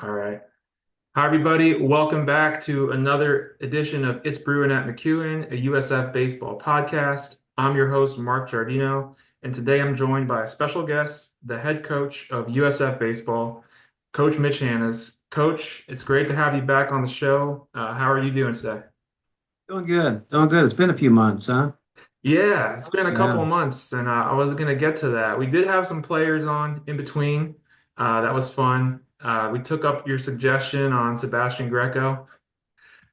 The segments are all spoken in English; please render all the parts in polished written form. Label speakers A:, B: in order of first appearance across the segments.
A: All right. Hi, everybody. Welcome back to another edition of It's Brewin at McEwen, a USF baseball podcast. I'm your host, Mark Giardino, and today I'm joined by a special guest, the head coach of USF baseball, Coach Mitch Hannes. Coach, it's great to have you back on the show. How are you doing today?
B: Doing good. Doing good. It's been a few months, huh?
A: Yeah, it's been a couple
B: Yeah.
A: of months, and I was going to get to that. We did have some players on in between. That was fun. We took up your suggestion on Sebastian Greco.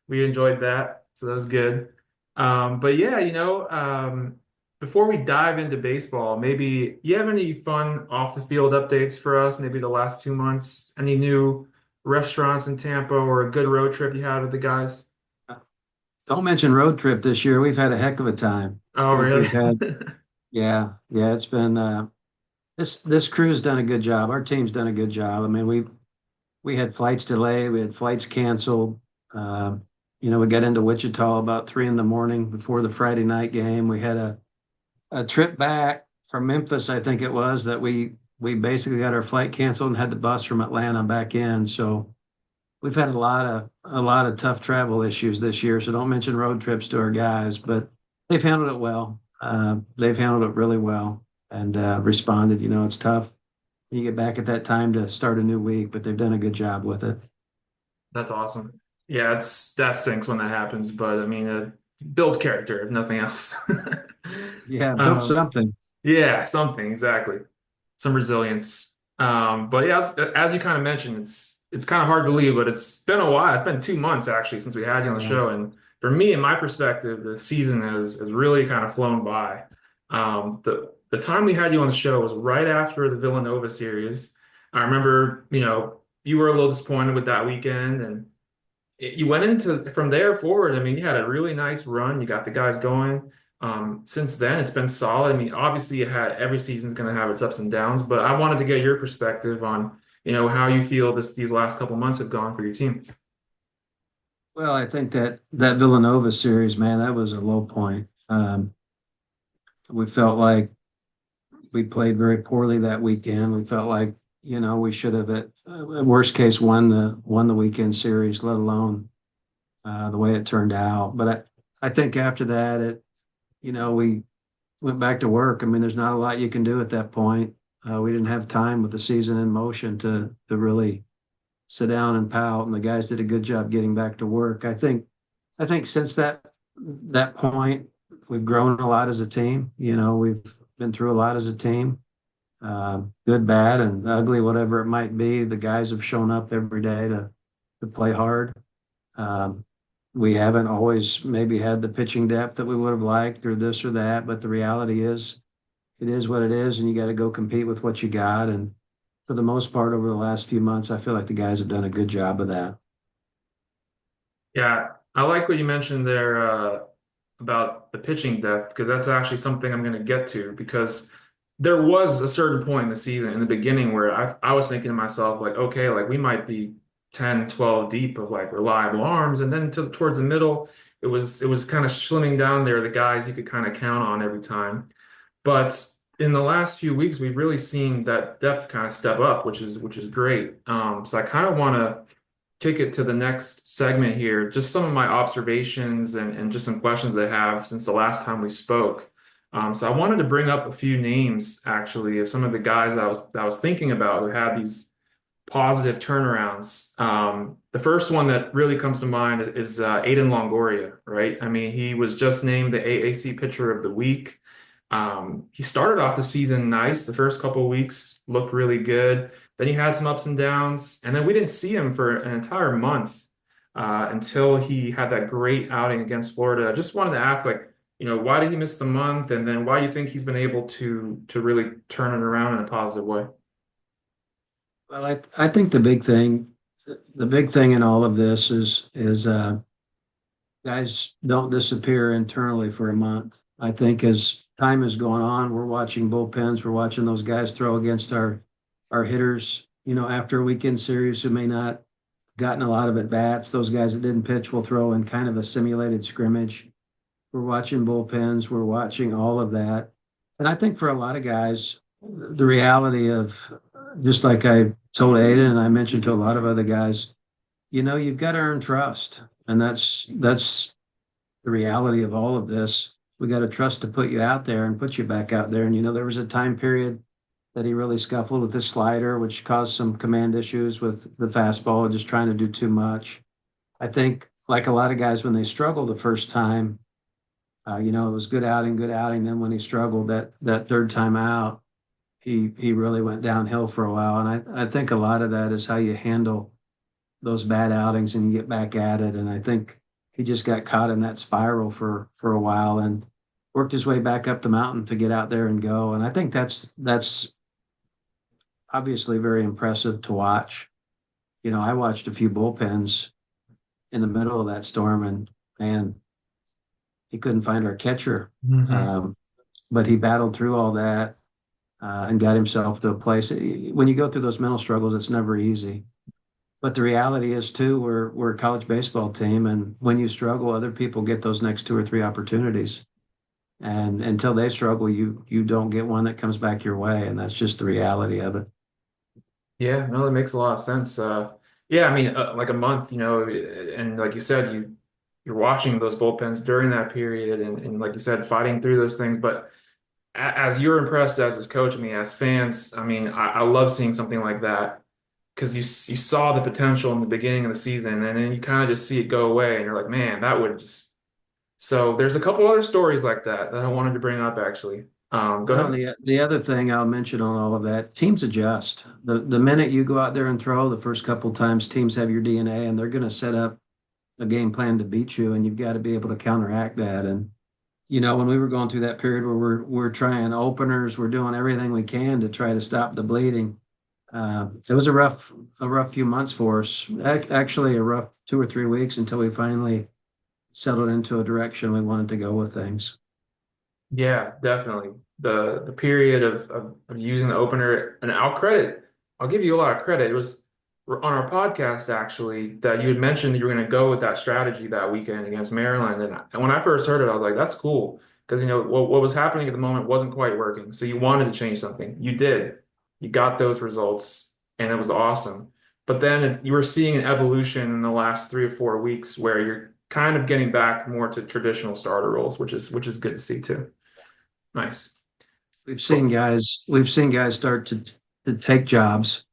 A: We enjoyed that, so that was good. But yeah, before we dive into baseball, maybe you have any fun off the field updates for us? Maybe the last 2 months, any new restaurants in Tampa or a good road trip you had with the guys?
B: Don't mention road trip this year. We've had a heck of a time. I
A: Oh,
B: think
A: really?
B: we've had, yeah, it's been this crew's done a good job. Our team's done a good job. I mean, we had flights delayed, we had flights canceled. Uh, we got into Wichita about 3 in the morning before the Friday night game. We had a trip back from Memphis, I think it was, that we basically got our flight canceled and had the bus from Atlanta back in. So we've had a lot of tough travel issues this year, so don't mention road trips to our guys, but they've handled it well. They've handled it really well and responded. It's tough. You get back at that time to start a new week, but they've done a good job with it.
A: That's awesome. Yeah, that stinks when that happens, but I mean, it builds character if nothing else.
B: Yeah, built
A: Um,
B: something.
A: yeah, something exactly, some resilience. But yeah, as you kind of mentioned, it's kind of hard to believe, but it's been a while. It's been 2 months actually since we had you on the
B: Yeah.
A: show, and for me, in my perspective, the season has really kind of flown by. The time we had you on the show was right after the Villanova series. I remember, you were a little disappointed with that weekend, and you went into from there forward. I mean, you had a really nice run. You got the guys going. Since then, it's been solid. I mean, obviously, you had every season's going to have its ups and downs, but I wanted to get your perspective on, how you feel these last couple months have gone for your team.
B: Well, I think that Villanova series, man, that was a low point. We felt like we played very poorly that weekend. We felt like, we should have at worst case won the weekend series, let alone the way it turned out. But I think after that, we went back to work. I mean, there's not a lot you can do at that point. We didn't have time with the season in motion to really sit down and pout, and the guys did a good job getting back to work. I think since that point, we've grown a lot as a team. We've been through a lot as a team, good, bad, and ugly, whatever it might be. The guys have shown up every day to play hard. Um, we haven't always maybe had the pitching depth that we would have liked or this or that, but the reality is it is what it is, and you got to go compete with what you got. And for the most part, over the last few months, I feel like the guys have done a good job of that.
A: Yeah, I like what you mentioned there about the pitching depth because that's actually something I'm going to get to because there was a certain point in the season in the beginning where I was thinking to myself like, okay, like we might be 10, 12 deep of like reliable arms, and then towards the middle, it was kind of slimming down there the guys you could kind of count on every time. But in the last few weeks, we've really seen that depth kind of step up, which is great. So I kind of want to kick it to the next segment here. Just some of my observations and just some questions I have since the last time we spoke. So I wanted to bring up a few names actually of some of the guys that I was thinking about who had these positive turnarounds. The first one that really comes to mind is Adan Longoria, right? I mean, he was just named the AAC Pitcher of the Week. He started off the season nice. The first couple of weeks looked really good. Then he had some ups and downs, and then we didn't see him for an entire month until he had that great outing against Florida. I just wanted to ask, like, why did he miss the month, and then why do you think he's been able to really turn it around in a positive way?
B: Well, I think the big thing in all of this is guys don't disappear internally for a month. I think as time is going on, we're watching bullpens, we're watching those guys throw against our hitters, after a weekend series who may not gotten a lot of at bats. Those guys that didn't pitch will throw in kind of a simulated scrimmage. We're watching bullpens, we're watching all of that. And I think for a lot of guys, the reality of just like I told Aiden and I mentioned to a lot of other guys, you've got to earn trust. And that's the reality of all of this. We got to trust to put you out there and put you back out there. And there was a time period that he really scuffled with his slider, which caused some command issues with the fastball and just trying to do too much. I think, like a lot of guys, when they struggle the first time, it was good outing, good outing. Then when he struggled that third time out, he really went downhill for a while. And I think a lot of that is how you handle those bad outings and you get back at it. And I think he just got caught in that spiral for a while and worked his way back up the mountain to get out there and go. And I think that's obviously very impressive to watch. I watched a few bullpens in the middle of that storm, and man, he couldn't find our catcher.
A: Hmm.
B: But he battled through all that and got himself to a place. When you go through those mental struggles, it's never easy. But the reality is too, we're a college baseball team, and when you struggle, other people get those next two or three opportunities. And until they struggle, you don't get one that comes back your way, and that's just the reality of it.
A: Yeah, no, that makes a lot of sense. Yeah, I mean, like a month, and like you said, you're watching those bullpens during that period, and like you said, fighting through those things. But as you're impressed as his coach, I mean, as fans, I mean, I love seeing something like that because you saw the potential in the beginning of the season, and then you kind of just see it go away, and you're like, man, that would just. So there's a couple other stories like that I wanted to bring up actually. Go
B: Well,
A: ahead.
B: the other thing I'll mention on all of that, teams adjust. The minute you go out there and throw, the first couple times teams have your DNA and they're going to set up a game plan to beat you, and you've got to be able to counteract that. And when we were going through that period where we're trying openers, we're doing everything we can to try to stop the bleeding. It was a rough few months for us. Actually, a rough 2 or 3 weeks until we finally settled into a direction we wanted to go with things.
A: Yeah, definitely. The period of using the opener, and I'll give you a lot of credit. It was on our podcast actually that you had mentioned that you were going to go with that strategy that weekend against Maryland. And when I first heard it, I was like, that's cool. Because what was happening at the moment wasn't quite working. So you wanted to change something. You did. You got those results, and it was awesome. But then you were seeing an evolution in the last 3 or 4 weeks where you're kind of getting back more to traditional starter roles, which is good to see too. Nice. But
B: We've seen guys start to take jobs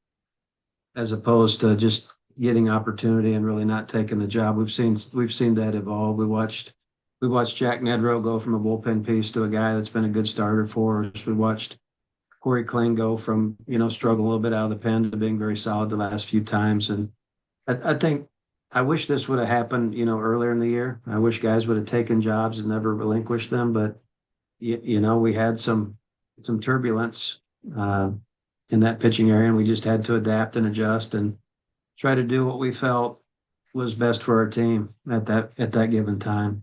B: as opposed to just getting opportunity and really not taking the job. We've seen that evolve. We watched Jack Nedrow go from a bullpen piece to a guy that's been a good starter for us. We watched Corey Kling go from struggle a little bit out of the pen to being very solid the last few times. And I think I wish this would have happened earlier in the year. I wish guys would have taken jobs and never relinquished them. But we had some turbulence uh, in that pitching area, and we just had to adapt and adjust and try to do what we felt was best for our team at that given time.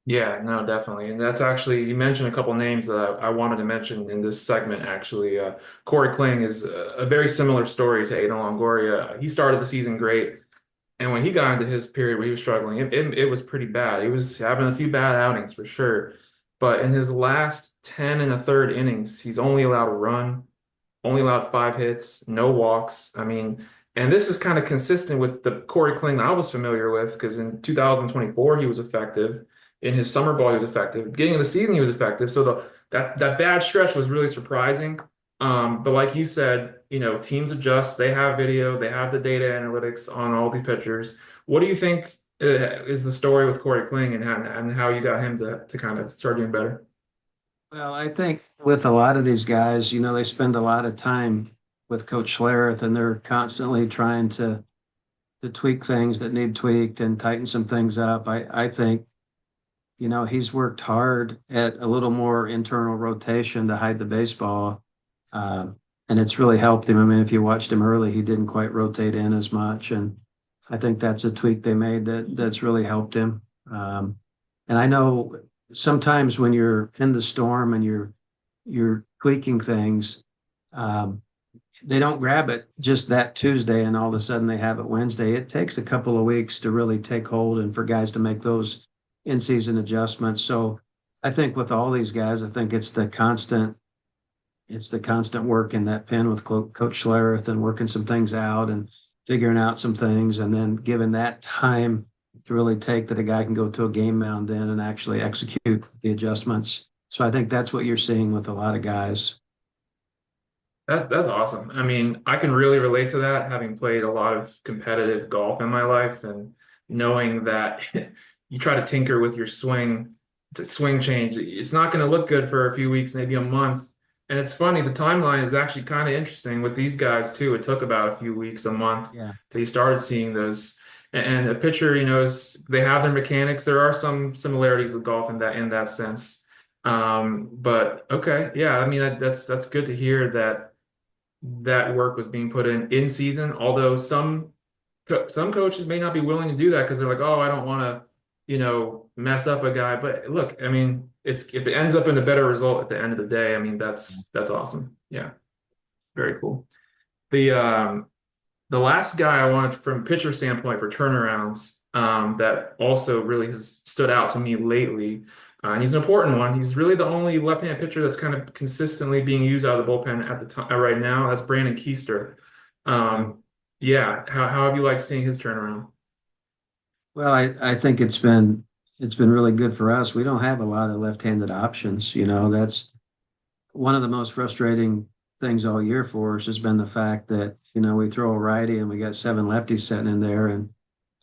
A: yeah, no, definitely. And that's actually, you mentioned a couple names that I wanted to mention in this segment, actually. Corey Kling is a very similar story to Adan Longoria. He started the season great. And when he got into his period where he was struggling, it was pretty bad. He was having a few bad outings for sure. But in his last 10 and a third innings, he's only allowed a run, only allowed 5 hits, no walks. I mean, and this is kind of consistent with the Corey Kling I was familiar with because in 2024 he was effective. In his summer ball, he was effective. Beginning of the season, he was effective. So that bad stretch was really surprising. But like you said, teams adjust. They have video, they have the data analytics on all these pitchers. What do you think is the story with Corey Kling and how you got him to kind of start doing better?
B: Well, I think with a lot of these guys, they spend a lot of time with Coach Schlereth, and they're constantly trying to tweak things that need tweaked and tighten some things up. I think he's worked hard at a little more internal rotation to hide the baseball. Uh, and it's really helped him. I mean, if you watched him early, he didn't quite rotate in as much. And I think that's a tweak they made that's really helped him. And I know sometimes when you're in the storm and you're tweaking things, um, they don't grab it just that Tuesday and all of a sudden they have it Wednesday. It takes a couple of weeks to really take hold and for guys to make those in-season adjustments. So I think with all these guys, I think it's the constant it's the constant work in that pen with Coach Schlereth and working some things out and figuring out some things, and then giving that time to really take that a guy can go to a game mound then and actually execute the adjustments. So I think that's what you're seeing with a lot of guys.
A: That's awesome. I mean, I can really relate to that, having played a lot of competitive golf in my life and knowing that you try to tinker with your swing to swing change. It's not going to look good for a few weeks, maybe a month. And it's funny, the timeline is actually kind of interesting with these guys too. It took about a few weeks, a month,
B: Yeah.
A: till you started seeing those. And a pitcher, they have their mechanics. There are some similarities with golf in that sense. But okay, yeah, I mean that's good to hear that that work was being put in season. Although some coaches may not be willing to do that because they're like, oh, I don't want to, mess up a guy. But look, I mean, it's if it ends up in a better result at the end of the day, I mean, that's awesome. Yeah, very cool. The the last guy I wanted from pitcher standpoint for turnarounds, that also really has stood out to me lately, and he's an important one. He's really the only left-handed pitcher that's kind of consistently being used out of the bullpen at the time right now. That's Brandon Keyster.
B: Yeah.
A: Yeah, how have you liked seeing his turnaround?
B: Well, I think it's been really good for us. We don't have a lot of left-handed options. That's one of the most frustrating things all year for us has been the fact that, we throw a righty and we got seven lefties sitting in there, and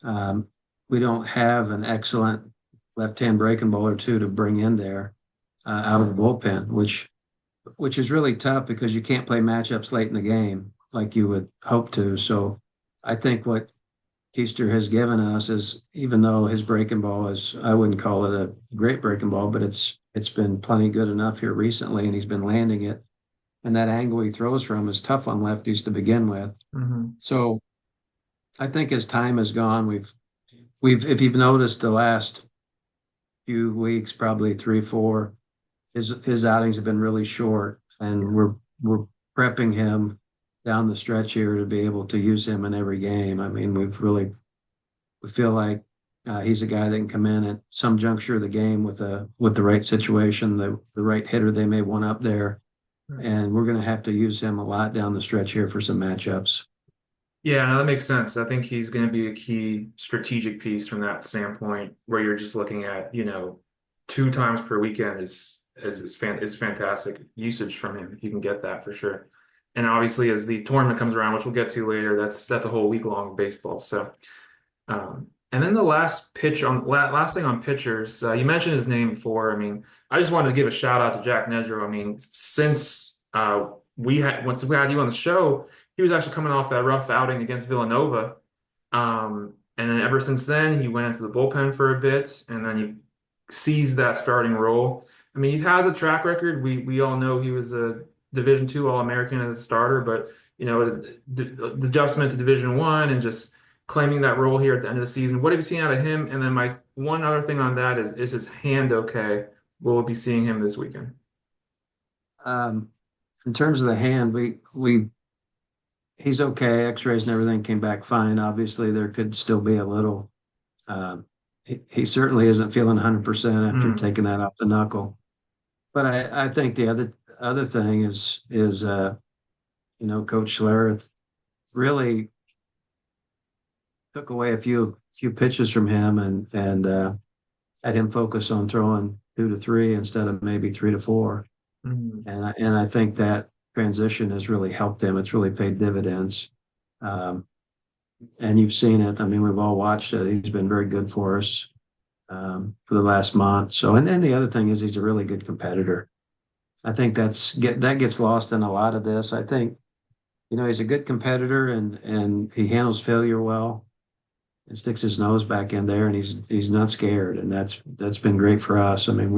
B: um, we don't have an excellent left-hand breaking ball or two to bring in there out of the bullpen, which is really tough because you can't play matchups late in the game like you would hope to. So I think what Keister has given us is, even though his breaking ball is, I wouldn't call it a great breaking ball, but it's been plenty good enough here recently, and he's been landing it. And that angle he throws from is tough on lefties to begin with.
A: Hmm.
B: So I think as time has gone, we've if you've noticed the last few weeks, probably three, four, his outings have been really short, and we're prepping him down the stretch here to be able to use him in every game. I mean, we feel like he's a guy that can come in at some juncture of the game with the right situation, the right hitter they may want up there, and we're going to have to use him a lot down the stretch here for some matchups.
A: Yeah, no, that makes sense. I think he's going to be a key strategic piece from that standpoint, where you're just looking at, two times per weekend is fantastic usage from him. You can get that for sure. And obviously, as the tournament comes around, which we'll get to later, that's a whole week long baseball. So, and then the last thing on pitchers, you mentioned his name before. I mean, I just wanted to give a shout out to Jack Nedrow. I mean, since once we had you on the show, he was actually coming off that rough outing against Villanova. And then ever since then, he went into the bullpen for a bit, and then he seized that starting role. I mean, he has a track record. We all know he was a Division II All-American as a starter, but the adjustment to Division I and just claiming that role here at the end of the season. What have you seen out of him? And then my one other thing on that is his hand okay? Will we be seeing him this weekend?
B: Um, in terms of the hand, we he's okay. X-rays and everything came back fine. Obviously, there could still be a little. He certainly isn't feeling 100% after
A: Hmm.
B: taking that off the knuckle. But I think the other thing is Coach Schlereth really took away a few pitches from him, and had him focus on throwing two to three instead of maybe three to four.
A: Hmm.
B: And I think that transition has really helped him. It's really paid dividends. Um, and you've seen it. I mean, we've all watched it. He's been very good for us for the last month. So, and then the other thing is he's a really good competitor. I think that gets lost in a lot of this. I think he's a good competitor, and he handles failure well and sticks his nose back in there, and he's not scared, and that's been great for us. I mean,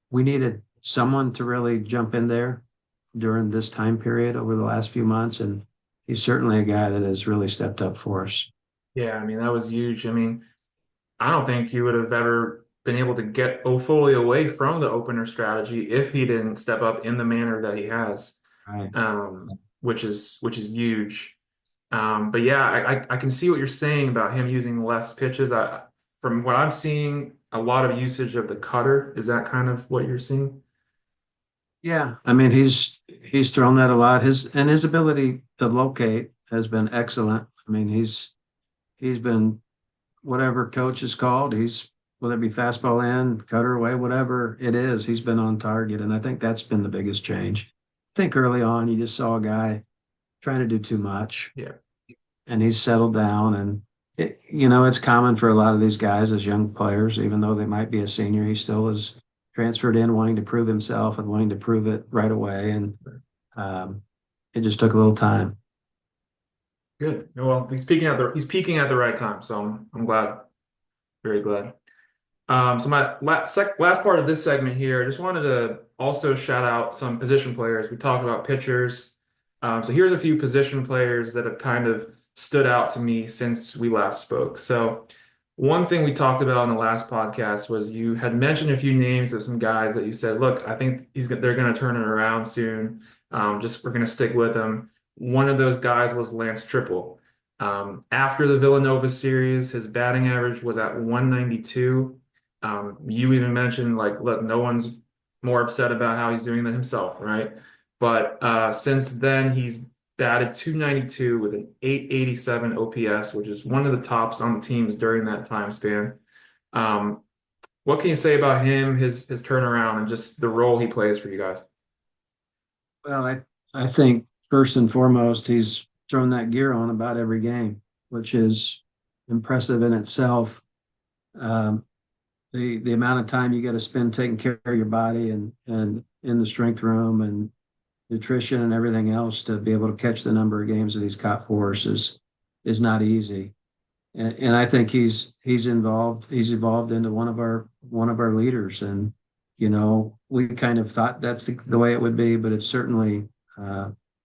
B: we needed someone to really jump in there during this time period over the last few months, and he's certainly a guy that has really stepped up for us.
A: Yeah, I mean, that was huge. I mean, I don't think he would have ever been able to get Ofoli away from the opener strategy if he didn't step up in the manner that he has,
B: Right.
A: which is huge. But yeah, I can see what you're saying about him using less pitches. From what I'm seeing, a lot of usage of the cutter. Is that kind of what you're seeing?
B: Yeah, I mean he's thrown that a lot. His ability to locate has been excellent. I mean he's been whatever coach has called, he's whether it be fastball in, cutter away, whatever it is, he's been on target. And I think that's been the biggest change. I think early on you just saw a guy trying to do too much
A: Yeah.
B: and he's settled down and it's common for a lot of these guys as young players, even though they might be a senior, he still is transferred in wanting to prove himself and wanting to prove it right away. And um, it just took a little time.
A: Good. Well, he's peaking at the right time, so I'm glad, very glad. So my last part of this segment here, I just wanted to also shout out some position players. We talked about pitchers. So here's a few position players that have kind of stood out to me since we last spoke. So one thing we talked about in the last podcast was you had mentioned a few names of some guys that you said, look, I think they're going to turn it around soon. Just we're going to stick with them. One of those guys was Lance Trippel. After the Villanova series, his batting average was at 192. You even mentioned like, look, no one's more upset about how he's doing than himself, right? But since then, he's batted 292 with an 887 OPS, which is one of the tops on the teams during that time span. Um, what can you say about him, his turnaround, and just the role he plays for you guys?
B: Well, I think first and foremost, he's thrown that gear on about every game, which is impressive in itself. Um, the amount of time you got to spend taking care of your body and in the strength room and nutrition and everything else to be able to catch the number of games that he's caught for us is not easy. And I think he's evolved into one of our leaders. And we kind of thought that's the way it would be, but it's certainly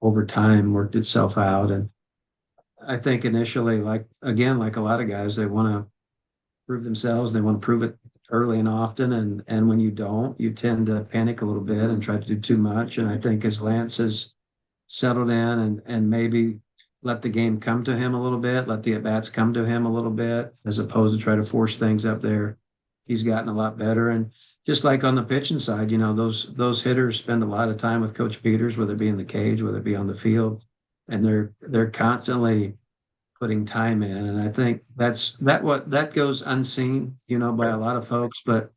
B: over time worked itself out. And I think initially, like again, like a lot of guys, they want to prove themselves. They want to prove it early and often. And when you don't, you tend to panic a little bit and try to do too much. And I think as Lance has settled in and maybe let the game come to him a little bit, let the at-bats come to him a little bit, as opposed to try to force things up there, he's gotten a lot better. And just like on the pitching side, those hitters spend a lot of time with Coach Peters, whether it be in the cage, whether it be on the field, and they're constantly putting time in. And I think that goes unseen, by a lot of folks, but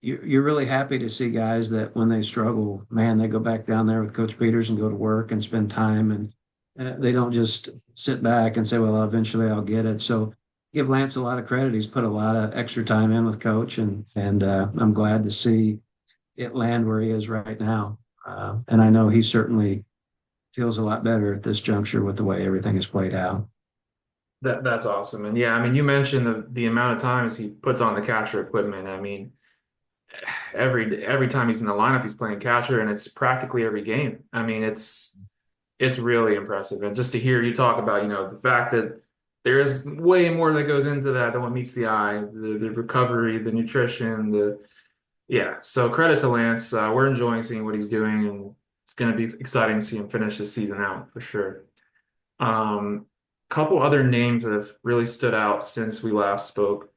B: you're really happy to see guys that when they struggle, man, they go back down there with Coach Peters and go to work and spend time and they don't just sit back and say, well, eventually I'll get it. So give Lance a lot of credit. He's put a lot of extra time in with Coach and I'm glad to see it land where he is right now. And I know he certainly feels a lot better at this juncture with the way everything is played out.
A: That's awesome. And yeah, I mean, you mentioned the amount of times he puts on the catcher equipment. I mean, every time he's in the lineup, he's playing catcher, and it's practically every game. I mean, it's really impressive. And just to hear you talk about, the fact that there is way more that goes into that than what meets the eye, the recovery, the nutrition, yeah. So credit to Lance. We're enjoying seeing what he's doing, and it's going to be exciting to see him finish the season out for sure. Couple other names that have really stood out since we last spoke.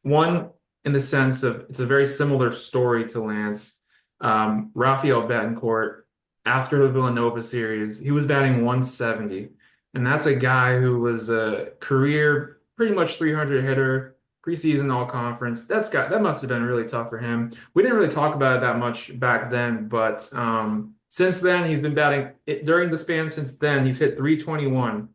A: One, in the sense of it's a very similar story to Lance. Rafael Betancourt, after the Villanova series, he was batting 170. And that's a guy who was a career pretty much 300 hitter, preseason all conference. That must have been really tough for him. We didn't really talk about it that much back then, but since then he's been batting during the span since then, he's hit 321.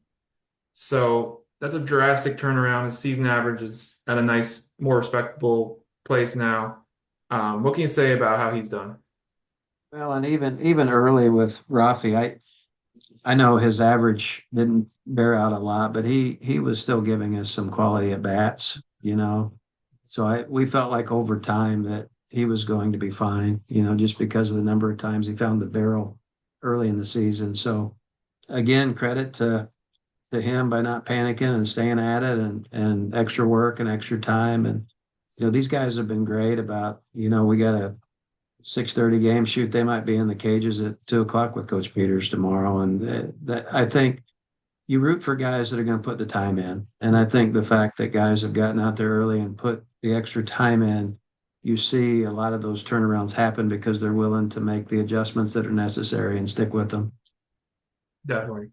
A: So that's a drastic turnaround. His season average is at a nice, more respectable place now. What can you say about how he's done?
B: Well, and even early with Rafi, I know his average didn't bear out a lot, but he was still giving us some quality at bats. So we felt like over time that he was going to be fine, just because of the number of times he found the barrel early in the season. So again, credit to him by not panicking and staying at it and extra work and extra time. And these guys have been great about, we got a 6:30 game shoot. They might be in the cages at 2 o'clock with Coach Peters tomorrow. And that I think you root for guys that are going to put the time in. And I think the fact that guys have gotten out there early and put the extra time in you see a lot of those turnarounds happen because they're willing to make the adjustments that are necessary and stick with them.
A: Definitely.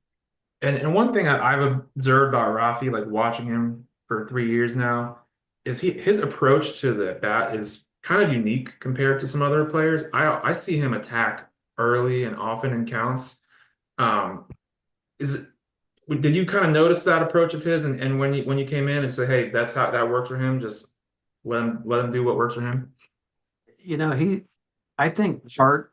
A: And one thing I've observed about Rafi, like watching him for 3 years now, is his approach to the bat is kind of unique compared to some other players. I see him attack early and often in counts. Um, is did you kind of notice that approach of his, and when you came in and say, hey, that's how that works for him, just let him do what works for him?
B: I think part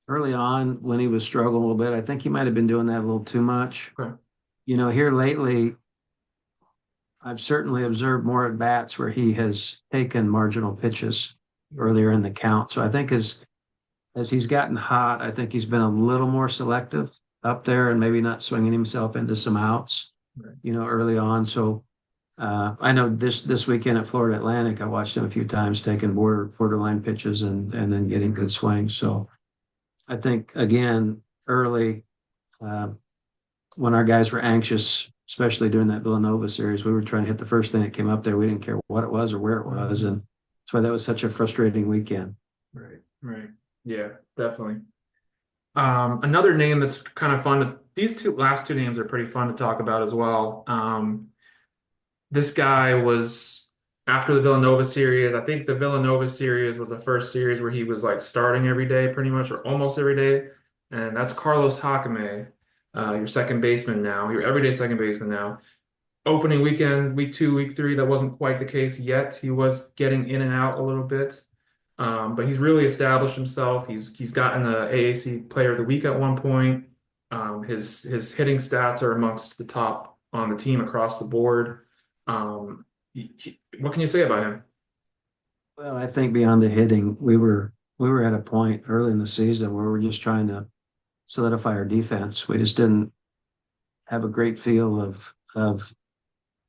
B: early on when he was struggling a little bit, I think he might have been doing that a little too much.
A: Okay.
B: Here lately, I've certainly observed more at bats where he has taken marginal pitches earlier in the count. So I think as he's gotten hot, I think he's been a little more selective up there and maybe not swinging himself into some outs,
A: Right.
B: early on. So I know this weekend at Florida Atlantic, I watched him a few times taking borderline pitches and then getting good swings. So I think again early uh, when our guys were anxious, especially during that Villanova series, we were trying to hit the first thing that came up there. We didn't care what it was or where it was, and that's why that was such a frustrating weekend.
A: Right. Right. Yeah, definitely. Another name that's kind of fun these last two names are pretty fun to talk about as well. This guy was after the Villanova series. I think the Villanova series was the first series where he was like starting every day, pretty much, or almost every day. And that's Carlos Jacome, your second baseman now, your everyday second baseman now. Opening weekend, week two, week three, that wasn't quite the case yet. He was getting in and out a little bit. But he's really established himself. He's gotten the AAC Player of the Week at one point. His hitting stats are amongst the top on the team across the board. What can you say about him?
B: Well, I think beyond the hitting, we were at a point early in the season where we're just trying to solidify our defense. We just didn't have a great feel of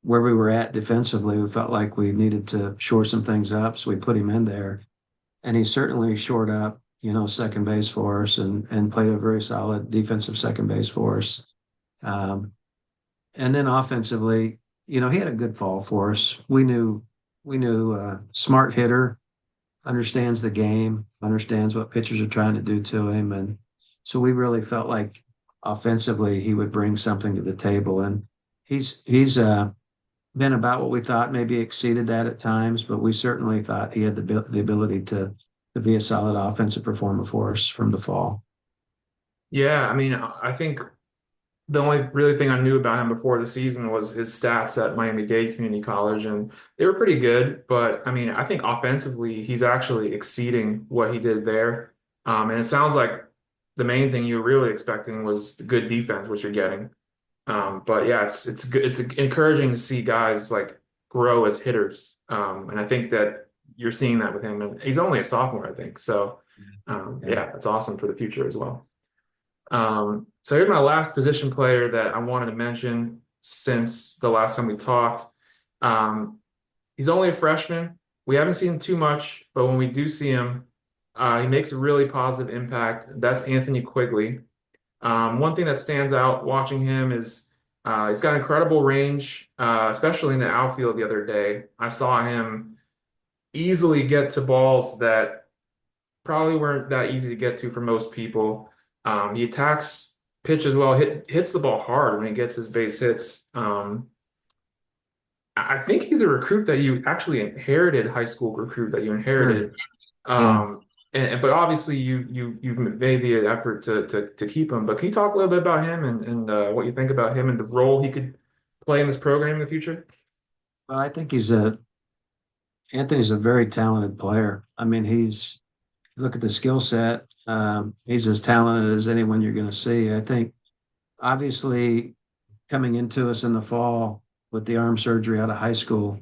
B: where we were at defensively. We felt like we needed to shore some things up, so we put him in there, and he certainly shored up, second base for us and played a very solid defensive second base for us. Um, and then offensively, he had a good fall for us. We knew smart hitter, understands the game, understands what pitchers are trying to do to him, and so we really felt like offensively he would bring something to the table, and he's been about what we thought, maybe exceeded that at times, but we certainly thought he had the ability to be a solid offensive performer for us from the fall.
A: Yeah, I mean, I think the only really thing I knew about him before the season was his stats at Miami-Dade Community College, and they were pretty good. But I mean, I think offensively, he's actually exceeding what he did there. And it sounds like the main thing you were really expecting was the good defense, which you're getting. But yeah, it's good. It's encouraging to see guys like grow as hitters. And I think that you're seeing that with him. And he's only a sophomore, I think. So
B: Yeah.
A: yeah, that's awesome for the future as well. So here's my last position player that I wanted to mention since the last time we talked. Um, he's only a freshman. We haven't seen him too much, but when we do see him, he makes a really positive impact. That's Anthony Quigley. One thing that stands out watching him is he's got incredible range, especially in the outfield the other day. I saw him easily get to balls that probably weren't that easy to get to for most people. He attacks pitch as well, hits the ball hard when he gets his base hits. I think he's a recruit that you actually inherited, high school recruit that you
B: Sure.
A: inherited.
B: Yeah.
A: But obviously you've made the effort to keep him. But can you talk a little bit about him and what you think about him and the role he could play in this program in the future?
B: Well, I think Anthony's a very talented player. I mean, look at the skill set. He's as talented as anyone you're going to see. I think obviously coming into us in the fall with the arm surgery out of high school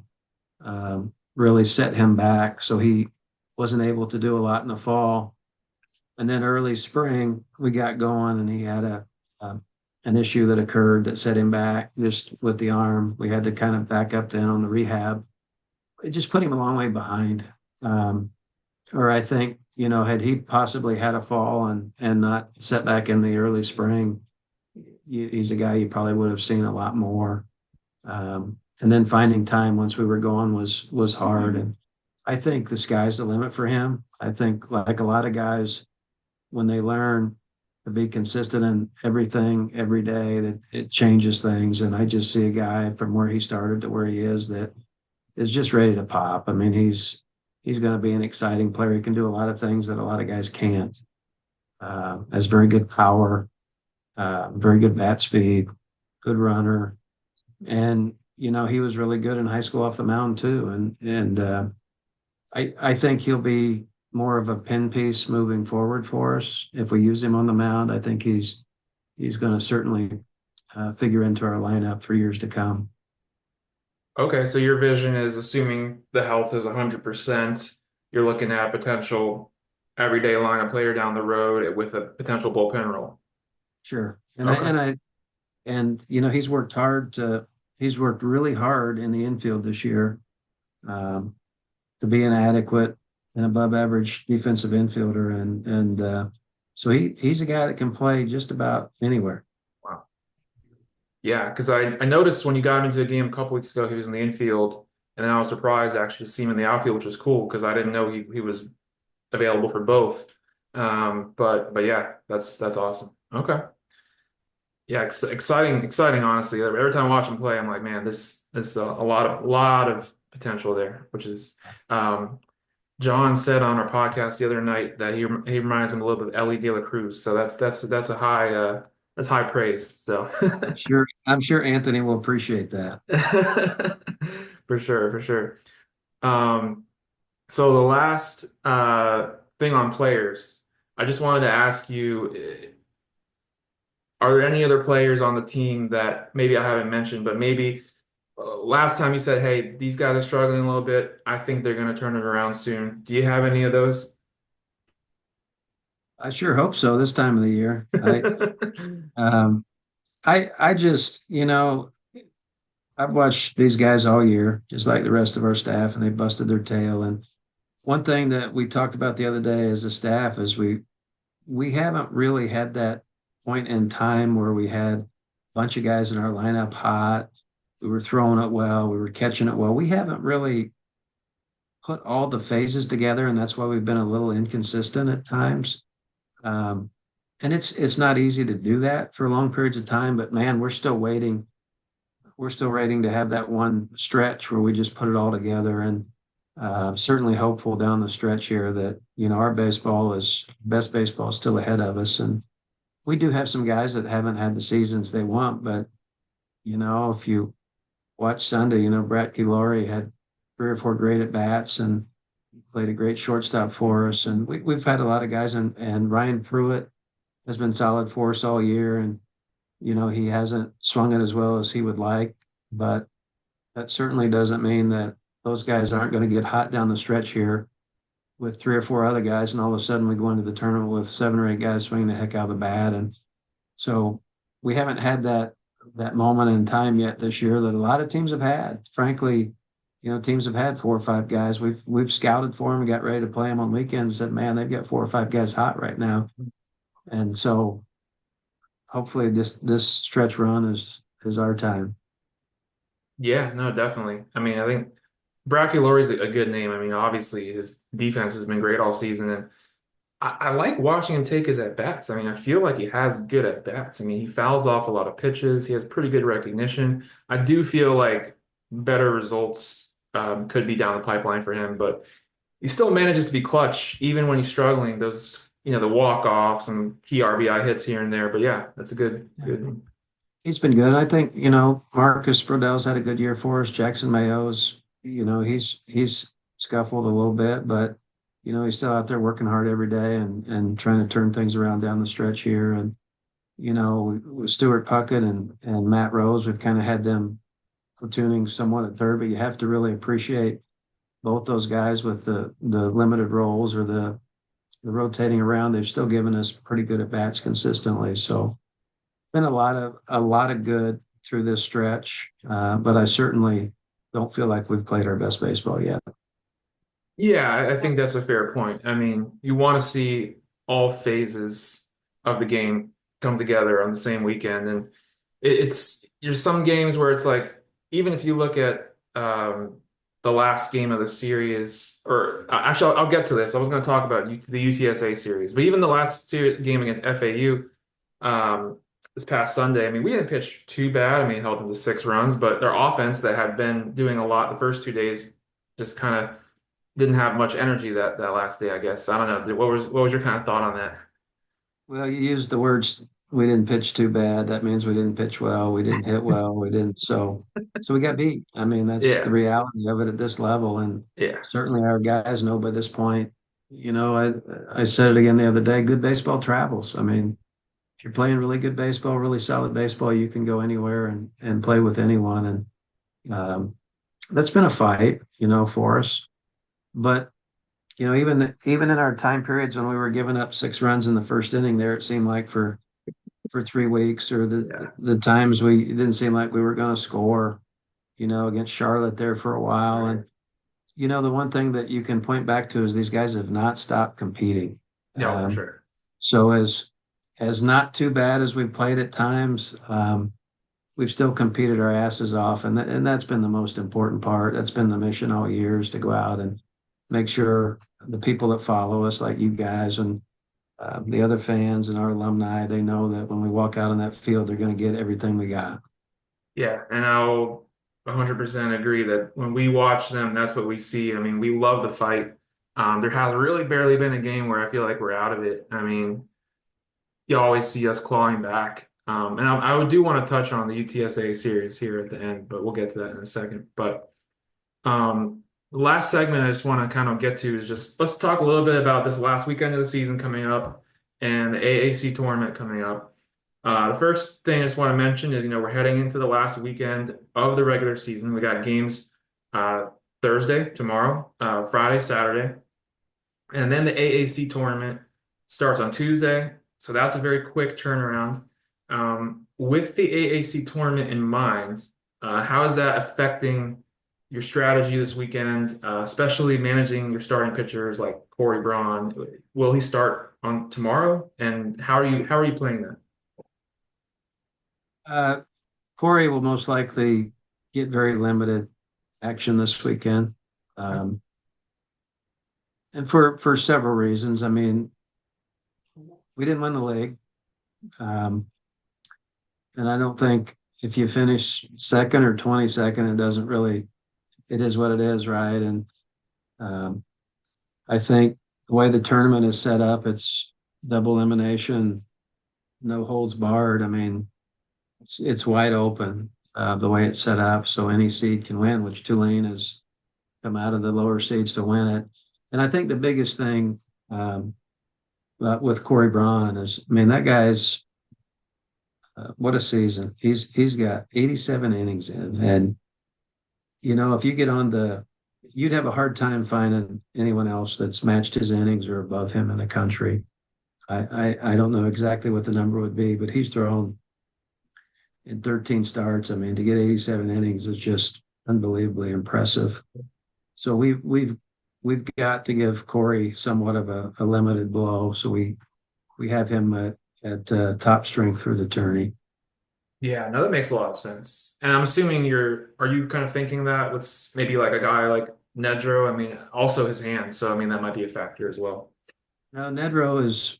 B: really set him back. So he wasn't able to do a lot in the fall. And then early spring, we got going, and he had an issue that occurred that set him back just with the arm. We had to kind of back up then on the rehab. It just put him a long way behind. Um, or I think, had he possibly had a fall and not set back in the early spring, he's a guy you probably would have seen a lot more. And then finding time once we were going was hard. And I think the sky's the limit for him. I think like a lot of guys, when they learn to be consistent in everything every day, that it changes things. And I just see a guy from where he started to where he is that is just ready to pop. I mean, he's going to be an exciting player. He can do a lot of things that a lot of guys can't. Has very good power, very good bat speed, good runner, and he was really good in high school off the mound too. And I think he'll be more of a pin piece moving forward for us if we use him on the mound. I think he's going to certainly figure into our lineup for years to come.
A: Okay, so your vision is assuming the health is 100%, you're looking at potential everyday lineup player down the road with a potential bullpen role.
B: Sure,
A: Okay.
B: and he's worked really hard in the infield this year um, to be an adequate and above average defensive infielder, and so he's a guy that can play just about anywhere.
A: Wow. Yeah, because I noticed when you got him into the game a couple weeks ago, he was in the infield, and then I was surprised actually to see him in the outfield, which was cool because I didn't know he was available for both. But yeah, that's awesome. Okay. Yeah, exciting. Honestly, every time I watch him play, I'm like, man, this a lot of potential there. Which is, um, John said on our podcast the other night that he reminds him a little bit of Ellie De La Cruz. So that's a that's high praise. So
B: I'm sure Anthony will appreciate that.
A: for sure. Um, so the last thing on players, I just wanted to ask you. Are there any other players on the team that maybe I haven't mentioned, but maybe last time you said, hey, these guys are struggling a little bit. I think they're going to turn it around soon. Do you have any of those?
B: I sure hope so this time of the year. Um, I just, I've watched these guys all year, just like the rest of our staff, and they busted their tail. And one thing that we talked about the other day as a staff is we haven't really had that point in time where we had a bunch of guys in our lineup hot. We were throwing it well, we were catching it well. We haven't really put all the phases together, and that's why we've been a little inconsistent at times. Um, and it's not easy to do that for long periods of time, but man, we're still waiting. We're still waiting to have that one stretch where we just put it all together, and certainly hopeful down the stretch here that our best baseball is still ahead of us, and we do have some guys that haven't had the seasons they want, but if you watch Sunday, Brett Keylori had 3 or 4 great at bats and played a great shortstop for us. And we've had a lot of guys, and Ryan Pruitt has been solid for us all year. And, he hasn't swung it as well as he would like, but that certainly doesn't mean that those guys aren't going to get hot down the stretch here with 3 or 4 other guys. And all of a sudden we go into the tournament with 7 or 8 guys swinging the heck out of the bat. And so we haven't had that moment in time yet this year that a lot of teams have had. Frankly, teams have had 4 or 5 guys. We've scouted for them and got ready to play them on weekends. And said, man, they've got 4 or 5 guys hot right now. And so hopefully this stretch run is our time.
A: Yeah, no, definitely. I mean, I think Bracky Laurie's a good name. I mean, obviously his defense has been great all season, and I like watching him take his at bats. I mean, I feel like he has good at bats. I mean, he fouls off a lot of pitches. He has pretty good recognition. I do feel like better results could be down the pipeline for him, but he still manages to be clutch even when he's struggling. Those, the walk-offs and key RBI hits here and there. But yeah, that's a good.
B: He's been good. I think, Marcus Brodell's had a good year for us. Jackson Mayo's, he's scuffled a little bit, but he's still out there working hard every day and trying to turn things around down the stretch here. And, with Stuart Puckett and Matt Rose, we've kind of had them platooning somewhat at third, but you have to really appreciate both those guys with the limited roles or the rotating around. They've still given us pretty good at bats consistently. So been a lot of good through this stretch, but I certainly don't feel like we've played our best baseball yet.
A: Yeah, I think that's a fair point. I mean, you want to see all phases of the game come together on the same weekend, and there's some games where it's like even if you look at the last game of the series, or actually, I'll get to this. I was going to talk about the UTSA series, but even the last game against FAU this past Sunday, I mean, we didn't pitch too bad. I mean, held them to 6 runs, but their offense that had been doing a lot the first 2 days just kind of didn't have much energy that last day, I guess. I don't know. What was your kind of thought on that?
B: Well, you used the words we didn't pitch too bad. That means we didn't pitch well, we didn't hit well, we didn't so we got beat. I mean, that's the
A: Yeah,
B: reality of it at this level. And
A: yeah,
B: certainly our guys know by this point, I said it again the other day, good baseball travels. I mean, if you're playing really good baseball, really solid baseball, you can go anywhere and play with anyone. And that's been a fight, for us. But even in our time periods when we were giving up 6 runs in the first inning there, it seemed like for 3 weeks, or
A: yeah,
B: the times it didn't seem like we were going to score, against Charlotte there for a while.
A: right.
B: And the one thing that you can point back to is these guys have not stopped competing.
A: No, for
B: Um,
A: sure.
B: so as not too bad as we've played at times, we've still competed our asses off, and that's been the most important part. That's been the mission all years, to go out and make sure the people that follow us, like you guys and the other fans and our alumni, they know that when we walk out on that field, they're going to get everything we got.
A: Yeah, and I'll 100% agree that when we watch them, that's what we see. I mean, we love the fight. There has really barely been a game where I feel like we're out of it. I mean, you always see us clawing back. And I do want to touch on the UTSA series here at the end, but we'll get to that in a second. But the last segment I just want to kind of get to is just let's talk a little bit about this last weekend of the season coming up and the AAC tournament coming up. The first thing I just want to mention is, we're heading into the last weekend of the regular season. We got games uh, Thursday, tomorrow, Friday, Saturday, and then the AAC tournament starts on Tuesday. So that's a very quick turnaround. With the AAC tournament in mind, how is that affecting your strategy this weekend, especially managing your starting pitchers like Corey Braun? Will he start on tomorrow? And how are you playing that?
B: Uh, Corey will most likely get very limited action this weekend, um, and for several reasons. I mean, we didn't win the league, um, and I don't think if you finish second or 22nd, it doesn't really. It is what it is, right? And um, I think the way the tournament is set up, it's double elimination, no holds barred. I mean, it's wide open the way it's set up, so any seed can win, which Tulane has come out of the lower seeds to win it. And I think the biggest thing um, with Corey Braun is, I mean, that guy's what a season. He's got 87 innings in, and if you get on you'd have a hard time finding anyone else that's matched his innings or above him in the country. I don't know exactly what the number would be, but he's thrown in 13 starts. I mean, to get 87 innings is just unbelievably impressive. So we've got to give Corey somewhat of a limited blow. So we have him at top strength through the tourney.
A: Yeah, no, that makes a lot of sense. And I'm assuming are you kind of thinking that with maybe like a guy like Nedrow? I mean, also his hand, so I mean that might be a factor as well.
B: Now Nedrow's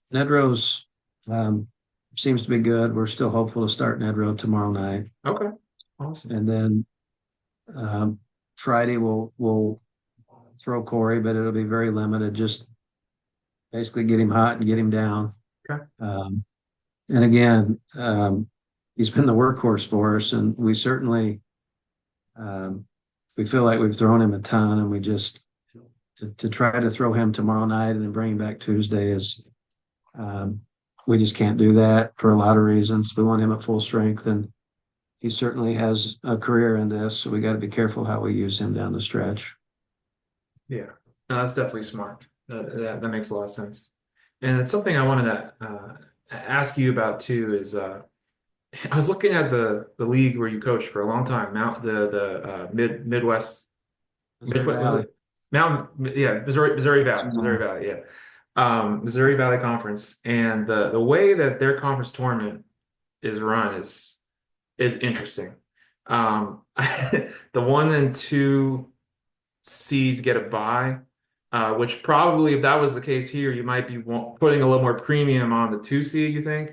B: seems to be good. We're still hopeful to start Nedrow tomorrow night,
A: Okay, awesome.
B: and then um, Friday we'll throw Corey, but it'll be very limited. Just basically get him hot and get him down.
A: Okay.
B: Um, and again, he's been the workhorse for us, and um, we feel like we've thrown him a ton, and we just to try to throw him tomorrow night and then bring him back Tuesday is um, we just can't do that for a lot of reasons. We want him at full strength, and he certainly has a career in this, so we got to be careful how we use him down the stretch.
A: Yeah, no, that's definitely smart. That makes a lot of sense. And it's something I wanted to ask you about too. Is I was looking at the league where you coached for a long time, Mount the Midwest
B: Missouri
A: Midwest was
B: Valley.
A: it Mountain? Yeah, Missouri
B: So,
A: Valley, yeah, Missouri Valley Conference, and the way that their conference tournament is run is interesting. The 1 and 2 seeds get a bye, which probably if that was the case here, you might be putting a little more premium on the two seed, you think?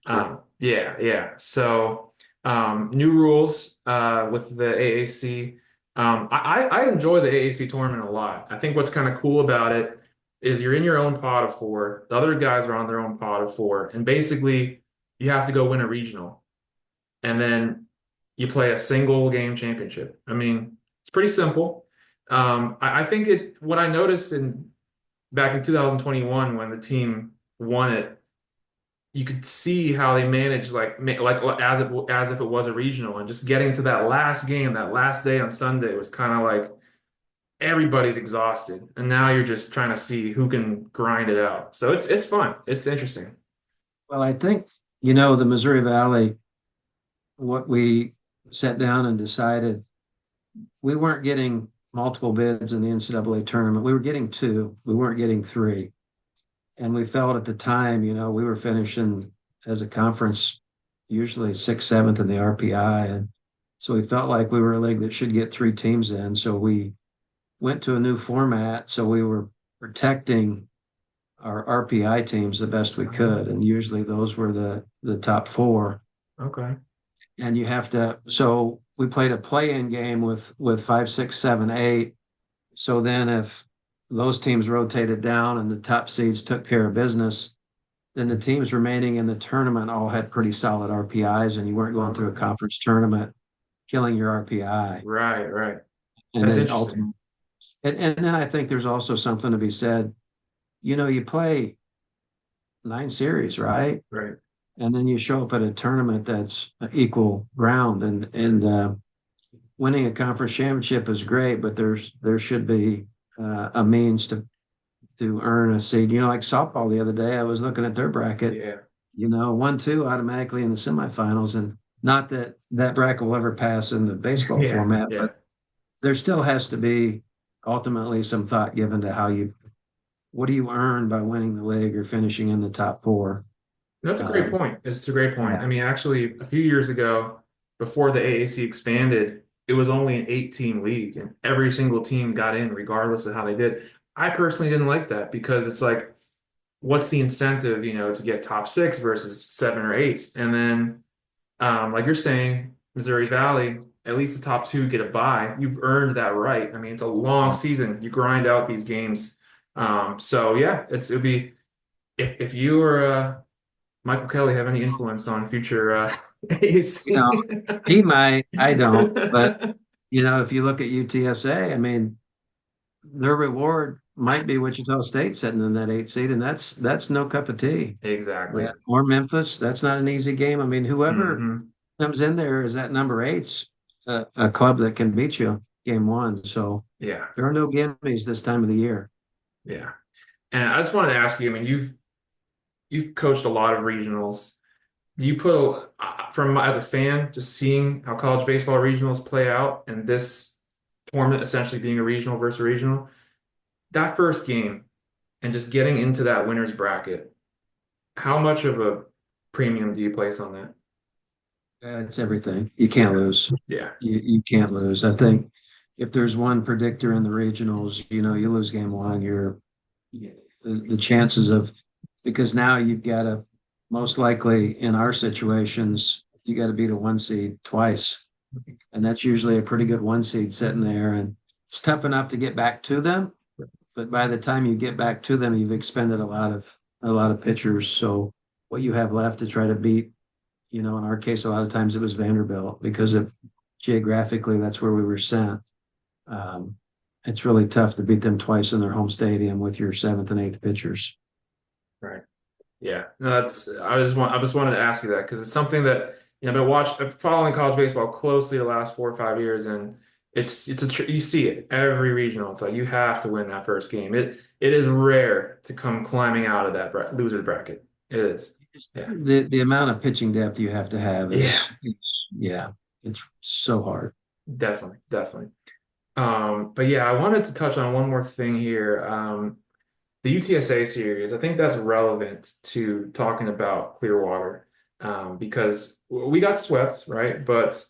B: True.
A: Yeah, yeah. So new rules with the AAC. I enjoy the AAC tournament a lot. I think what's kind of cool about it is you're in your own pot of four. The other guys are on their own pot of four, and basically you have to go win a regional, and then you play a single game championship. I mean, it's pretty simple. I think what I noticed in back in 2021 when the team won it, you could see how they managed like as if it was a regional, and just getting to that last game, that last day on Sunday was kind of like everybody's exhausted, and now you're just trying to see who can grind it out. So it's fun. It's interesting.
B: Well, I think, the Missouri Valley, what we sat down and decided, we weren't getting multiple bids in the NCAA tournament. We were getting two, we weren't getting three. And we felt at the time, we were finishing as a conference, usually sixth, seventh in the RPI. And so we felt like we were a league that should get three teams in. So we went to a new format. So we were protecting our RPI teams the best we could. And usually those were the top four.
A: Okay.
B: And you have to, so we played a play-in game with five, six, seven, eight. So then if those teams rotated down and the top seeds took care of business, then the teams remaining in the tournament all had pretty solid RPIs, and you weren't going through a conference tournament killing your RPI.
A: Right, right.
B: And
A: That's
B: then
A: interesting.
B: ultimately, and then I think there's also something to be said. You play 9 series, right?
A: Right.
B: And then you show up at a tournament that's equal ground, and winning a conference championship is great, but there should be a means to earn a seed. Like softball the other day, I was looking at their bracket.
A: Yeah.
B: 1-2 automatically in the semifinals, and not that that bracket will ever pass in the baseball
A: Yeah.
B: format,
A: Yeah.
B: but there still has to be ultimately some thought given to what do you earn by winning the league or finishing in the top four.
A: That's a great
B: Um,
A: point. It's a great point.
B: yeah,
A: I mean, actually, a few years ago, before the AAC expanded, it was only an 8-team league, and every single team got in, regardless of how they did. I personally didn't like that because it's like, what's the incentive, to get top six versus seven or eight? And then, like you're saying, Missouri Valley, at least the top two get a bye. You've earned that right. I mean, it's a long season. You grind out these games. So yeah, it'd be if you or Michael Kelly have any influence on future
B: you
A: AAC.
B: know, he might, I don't, but if you look at UTSA, I mean, their reward might be Wichita State sitting in that 8 seed, and that's no cup of tea.
A: Exactly.
B: Yeah. Or Memphis, that's not an easy game. I mean, whoever
A: Hmm.
B: comes in there is at number eight's a club that can beat you game one. So
A: Yeah,
B: there are no gimmies this time of the year.
A: yeah. And I just wanted to ask you, I mean, you've coached a lot of regionals. Do you put from as a fan, just seeing how college baseball regionals play out and this tournament essentially being a regional versus a regional, that first game and just getting into that winner's bracket, how much of a premium do you place on that?
B: It's everything. You can't
A: Yeah,
B: lose.
A: yeah,
B: You can't lose. I think if there's one predictor in the regionals, you lose game one, the chances of, because now you've got to, most likely in our situations, you got to beat a 1 seed twice. And that's usually a pretty good 1 seed sitting there. And it's tough enough to get back to them, but by the time you get back to them, you've expended a lot of pitchers. So what you have left to try to beat, in our case, a lot of times it was Vanderbilt because of geographically that's where we were sent. Um, it's really tough to beat them twice in their home stadium with your seventh and eighth pitchers.
A: right. Yeah, no, I just wanted to ask you that because it's something that I've been following college baseball closely the last 4 or 5 years, and you see it every regional. It's like you have to win that first game. It is rare to come climbing out of that loser bracket. It is. Yeah,
B: The amount of pitching depth you have to have
A: yeah,
B: yeah, it's so hard.
A: definitely, definitely. But yeah, I wanted to touch on one more thing here. The UTSA series, I think that's relevant to talking about Clearwater, because we got swept, right? But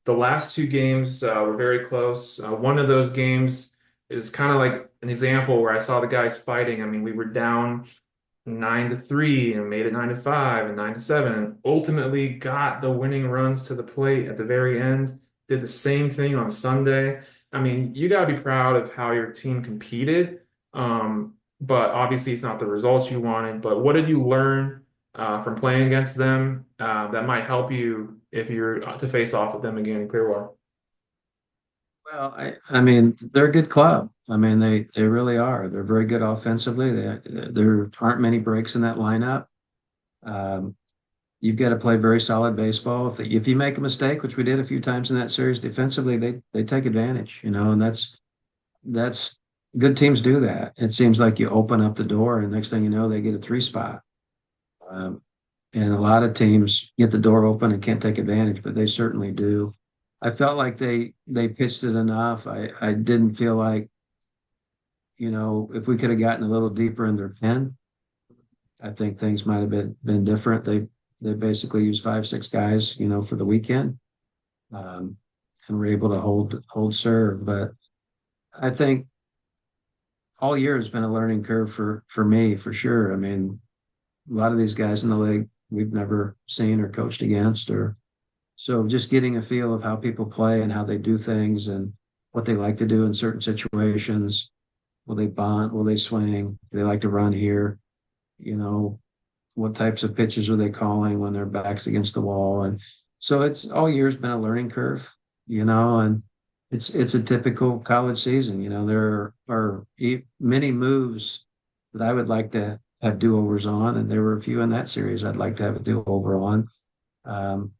A: the last two games were very close. One of those games, is kind of like an example where I saw the guys fighting. I mean, we were down 9-3 and made it 9-5 and 9-7 and ultimately got the winning runs to the plate at the very end. Did the same thing on Sunday. I mean, you got to be proud of how your team competed. But obviously it's not the results you wanted. But what did you learn from playing against them that might help you if you're to face off with them again in Clearwater?
B: Well, I mean, they're a good club. I mean, they really are. They're very good offensively. There aren't many breaks in that lineup. Um, you've got to play very solid baseball. If you make a mistake, which we did a few times in that series defensively, they take advantage, and that's good teams do that. It seems like you open up the door, and next thing you know, they get a three spot. Um, and a lot of teams get the door open and can't take advantage, but they certainly do. I felt like they pitched it enough. I didn't feel like, if we could have gotten a little deeper in their pen, I think things might have been different. They basically used 5, 6 guys, for the weekend, um, and were able to hold serve. But I think all year has been a learning curve for me for sure. I mean, a lot of these guys in the league we've never seen or coached against, or so just getting a feel of how people play and how they do things and what they like to do in certain situations. Will they bunt? Will they swing? Do they like to run here? You know, what types of pitches are they calling when their backs against the wall? And so it's all year's been a learning curve, and it's a typical college season. There are many moves that I would like to have do-overs on, and there were a few in that series I'd like to have a do-over on. Um,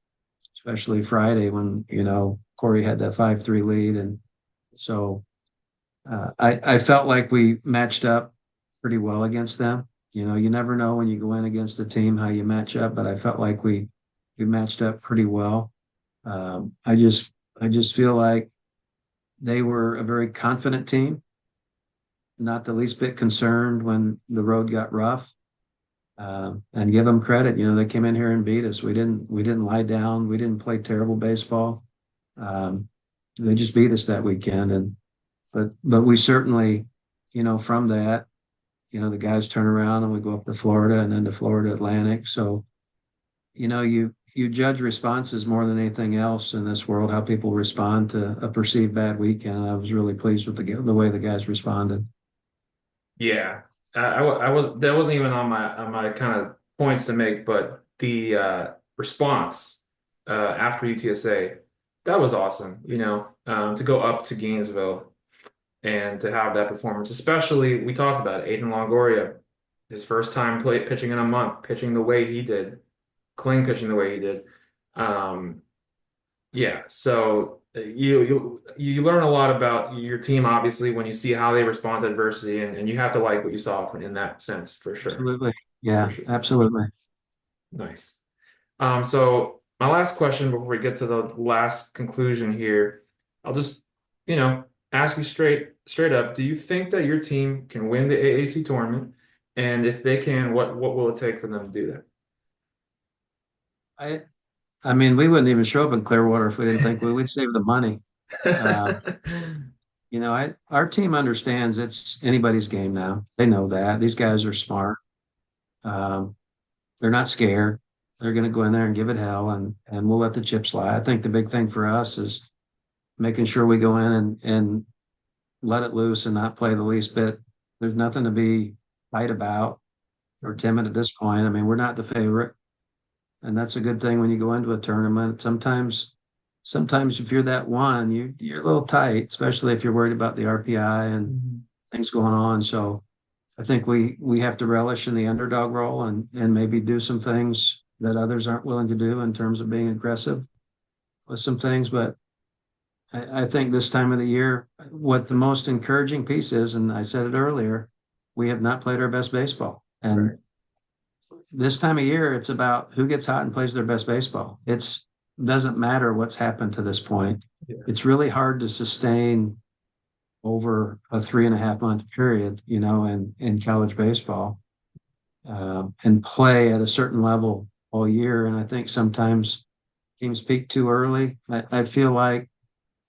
B: Especially Friday when, Corey had that 5-3 lead. And so I felt like we matched up pretty well against them. You never know when you go in against a team how you match up, but I felt like we matched up pretty well. I just feel like they were a very confident team, not the least bit concerned when the road got rough. And give them credit. They came in here and beat us. We didn't lie down. We didn't play terrible baseball. Um, they just beat us that weekend. But we certainly, from that, the guys turn around and we go up to Florida and then to Florida Atlantic. So, you judge responses more than anything else in this world, how people respond to a perceived bad weekend. I was really pleased with the way the guys responded.
A: Yeah, I was that wasn't even on my kind of points to make, but the response after UTSA, that was awesome. To go up to Gainesville and to have that performance, especially we talked about it, Adan Longoria, his first time pitching in a month, pitching the way he did, Kling pitching the way he did. Um, yeah, so you learn a lot about your team, obviously, when you see how they respond to adversity, and you have to like what you saw in that sense, for sure.
B: Absolutely.
A: For
B: Yeah,
A: sure.
B: absolutely.
A: Nice. So my last question before we get to the last conclusion here, I'll just, ask you straight up, do you think that your team can win the AAC tournament? And if they can, what will it take for them to do
B: I I mean, we wouldn't even show up in Clearwater if we didn't think we'd save the money. Uh,
A: that?
B: our team understands it's anybody's game now. They know that. These guys are smart. Um, they're not scared. They're going to go in there and give it hell, and we'll let the chips lie. I think the big thing for us is making sure we go in and let it loose and not play the least bit. There's nothing to be fight about or timid at this point. I mean, we're not the favorite, and that's a good thing when you go into a tournament. Sometimes if you're that one, you're a little tight, especially if you're worried about the RPI and
A: Mhm.
B: things going on. So I think we have to relish in the underdog role and maybe do some things that others aren't willing to do in terms of being aggressive with some things. But I think this time of the year, what the most encouraging piece is, and I said it earlier, we have not played our best baseball. And
A: Right.
B: this time of year, it's about who gets hot and plays their best baseball. It's doesn't matter what's happened to this point.
A: Yeah.
B: It's really hard to sustain over a 3.5 month period, in college baseball, and play at a certain level all year. And I think sometimes teams peak too early. I feel like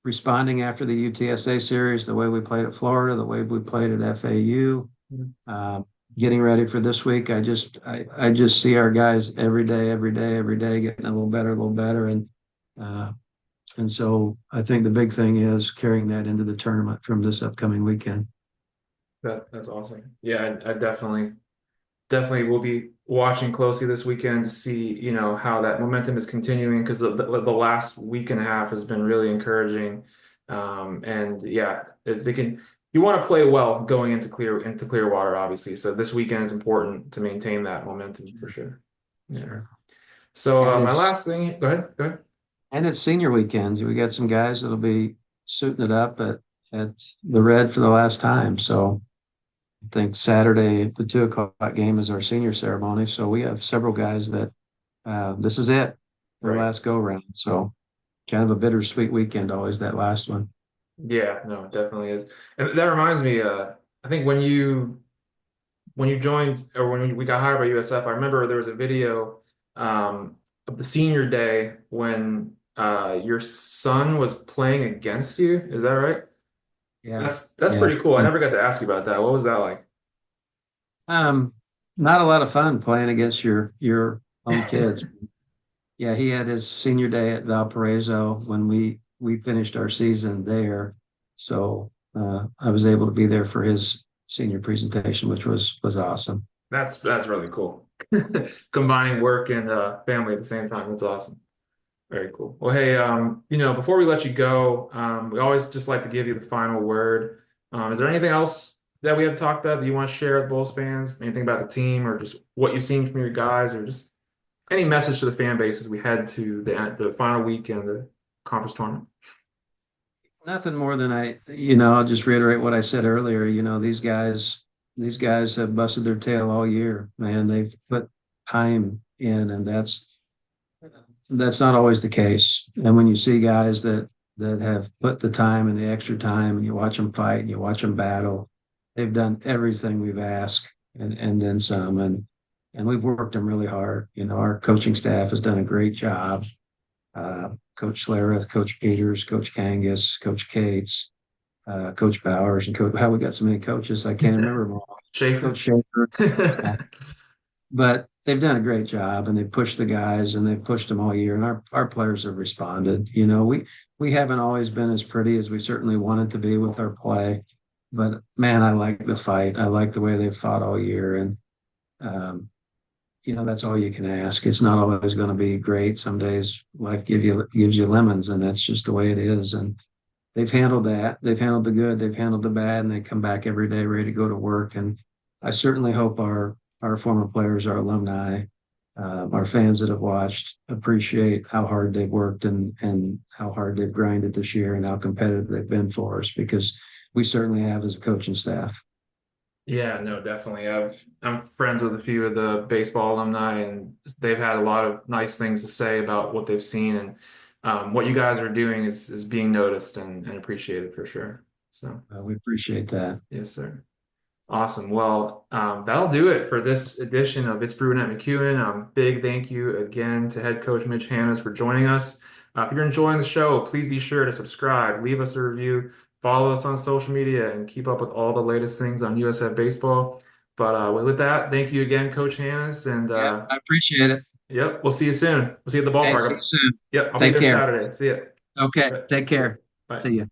B: responding after the UTSA series, the way we played at Florida, the way we played at FAU, uh, getting ready for this week. I just see our guys every day, getting a little better, uh, and so I think the big thing is carrying that into the tournament from this upcoming weekend.
A: That's awesome. Yeah, I definitely will be watching closely this weekend to see, how that momentum is continuing because the last week and a half has been really encouraging. And yeah, if they can, you want to play well going into Clearwater, obviously. So this weekend is important to maintain that momentum for sure. Yeah.
B: Sure.
A: So
B: And
A: my
B: it's
A: last thing, go ahead, go ahead.
B: and it's senior weekend. We got some guys that'll be suiting it up at the Red for the last time. So I think Saturday, the 2 o'clock game is our senior ceremony. So we have several guys that this is it, their
A: Right.
B: last go round. So kind of a bittersweet weekend, always that last one.
A: Yeah, no, it definitely is. And that reminds me, I think when you joined or when we got hired by USF, I remember there was a video of the senior day when your son was playing against you. Is that right?
B: Yeah.
A: That's
B: Yeah.
A: pretty cool. I never got to ask you about that. What was that like?
B: Um, Not a lot of fun playing against your own kids. Yeah, he had his senior day at Valparaiso when we finished our season there. So I was able to be there for his senior presentation, which was awesome.
A: That's really cool. Combining work and family at the same time. That's awesome. Very cool. Well, hey, before we let you go, we always just like to give you the final word. Is there anything else that we have talked about that you want to share with Bulls fans? Anything about the team or just what you've seen from your guys or just any message to the fan base as we head to the final week and the conference tournament?
B: Nothing more than I'll just reiterate what I said earlier. These guys have busted their tail all year, man. They've put time in, and that's not always the case. And when you see guys that have put the time and the extra time, and you watch them fight, and you watch them battle, they've done everything we've asked, and then some. And we've worked them really hard. Our coaching staff has done a great job. Coach Schlereth, Coach Peters, Coach Kangas, Coach Cates, Coach Bowers, and Coach. How we got so many coaches, I can't remember them all. Coach
A: Schaefer.
B: Schaefer. Uh, but they've done a great job, and they've pushed the guys, and they've pushed them all year, and our players have responded. We haven't always been as pretty as we certainly wanted to be with our play, but man, I like the fight. I like the way they've fought all year, and um, that's all you can ask. It's not always going to be great. Some days life gives you lemons, and that's just the way it is. And they've handled that. They've handled the good. They've handled the bad, and they come back every day ready to go to work. And I certainly hope our former players, our alumni, our fans that have watched appreciate how hard they've worked and how hard they've grinded this year and how competitive they've been for us because we certainly have as a coaching staff.
A: Yeah, no, definitely. I'm friends with a few of the baseball alumni, and they've had a lot of nice things to say about what they've seen, and what you guys are doing is being noticed and appreciated for sure. So,
B: We appreciate that.
A: yes, sir. Awesome. Well, that'll do it for this edition of It's Brewin at McEwen. Big thank you again to head coach Mitch Hannes for joining us. If you're enjoying the show, please be sure to subscribe, leave us a review, follow us on social media, and keep up with all the latest things on USF baseball. But with that, thank you again, Coach Hannes. And
B: Yeah, I appreciate it.
A: yep, we'll see you soon. We'll see you at the
B: Hey, see you
A: ballpark.
B: soon.
A: Yep, I'll be
B: Take
A: there
B: care.
A: Saturday. See ya.
B: Okay,
A: Yep,
B: take
A: yep.
B: care.
A: Bye.
B: See you.